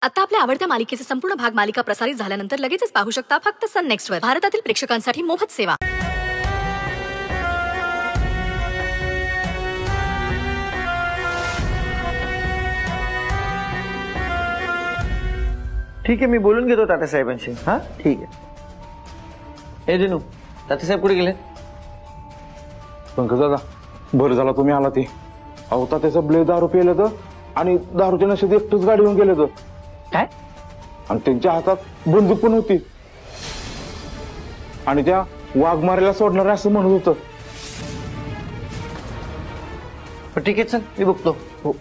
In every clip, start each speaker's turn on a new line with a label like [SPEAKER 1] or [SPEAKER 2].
[SPEAKER 1] आता आपल्या आवडत्या मालिकेचे संपूर्ण भाग मालिका प्रसारित झाल्यानंतर लगेचच पाहू शकता फक्त सन नेक्स्ट वर. भारतातील प्रेक्षकांसाठी मोफत सेवा.
[SPEAKER 2] ठीक आहे, मी बोलून घेतो तात्यासाहेबांशी. हा ठीक आहे. हे दिनू, तात्यासाहेब कुठे गेले?
[SPEAKER 3] पंकज दादा, बरं झाला तुम्ही आला. ते अहो तात्याचं ब्ले दारू पिलं तर आणि दारूच्या नशेत एकटंच गाडी घेऊन गेले तर.
[SPEAKER 2] काय? आणि
[SPEAKER 3] त्यांच्या हातात बंदूक पण होती आणि त्या वाघमारेला सोडणार असं म्हणत होतं.
[SPEAKER 2] ठीक आहे, चल मी बघतो. हो.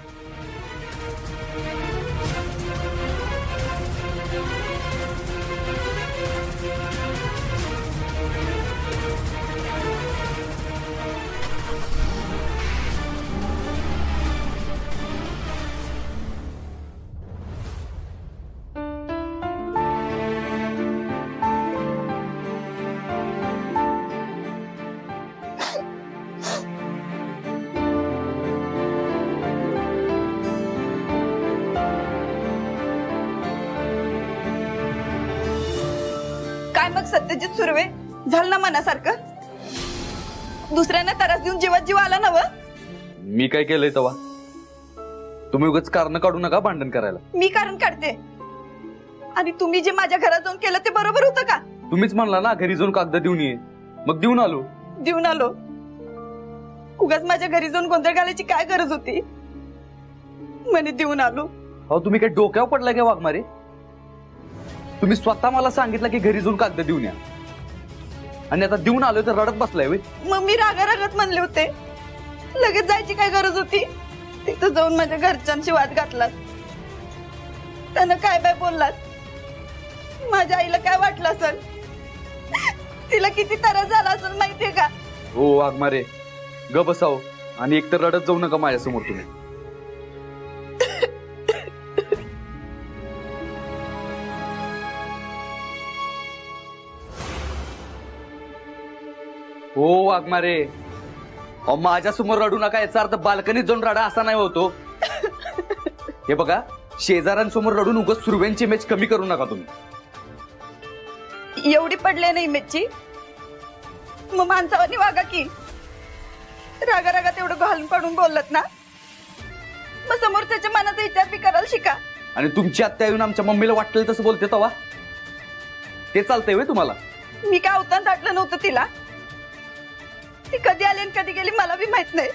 [SPEAKER 4] काय मग सत्यजित सुर्वे, झालं ना मनासारखं? दुसऱ्यांना त्रास देऊन जीवात जीव आला नव?
[SPEAKER 5] मी काय केलंय तवा? तुम्ही उगाच कारण काढू नका भांडण करायला.
[SPEAKER 4] मी कारण काढते आणि तुम्ही जे माझ्या घरात जाऊन केलं ते बरोबर होतं का?
[SPEAKER 5] तुम्हीच म्हणला ना घरी जाऊन कागद देऊन ये, मग देऊन आलो.
[SPEAKER 4] देऊन आलो? उगाच माझ्या घरी जाऊन गोंधळ घालायची काय गरज होती? म्हणे देऊन आलो.
[SPEAKER 5] अहो तुम्ही काय डोक्यावर पडलाय का वाघमारे? तुम्ही स्वतः मला सांगितलं की घरी जाऊन कागद देऊन या आणि आता देऊन आलो तर रडत बसलाय.
[SPEAKER 4] मग मी रागारागात म्हणले होते, लगेच जायची काय गरज होती? तिथं जाऊन माझ्या घरच्यांशी वाद घातलात, त्यानं काय बाय बोललात. माझ्या आईला काय वाटलं असेल, तिला किती त्रास झाला असेल माहितीये का?
[SPEAKER 5] हो वाघमारे, ग बसाव आणि एकतर रडत जाऊ नका माझ्यासमोर तुम्ही. हो वाघमारे, माझ्या समोर रडू नका याचा अर्थ बाल्कनीत जाऊन रडा असा नाही होतो. हे बघा, शेजाऱ्यांसमोर रडून उगाच सुर्व्यांची इमेज कमी करू नका तुम्ही.
[SPEAKER 4] एवढी पडले ना इमेजची, मग माणसावानी वागा की. रागा रागात एवढं घालून पडून बोलत ना, मग समोर त्याच्या मनाचा विचार बी करायला शिका.
[SPEAKER 5] आणि तुमची आत्या येऊन आमच्या मम्मीला वाटलं तसं बोलते तवा ते चालतंय व्हय तुम्हाला?
[SPEAKER 4] मी काय अवतान टाकलं नव्हतं तिला. ती कधी आली आणि कधी गेली मला बी माहित नाही.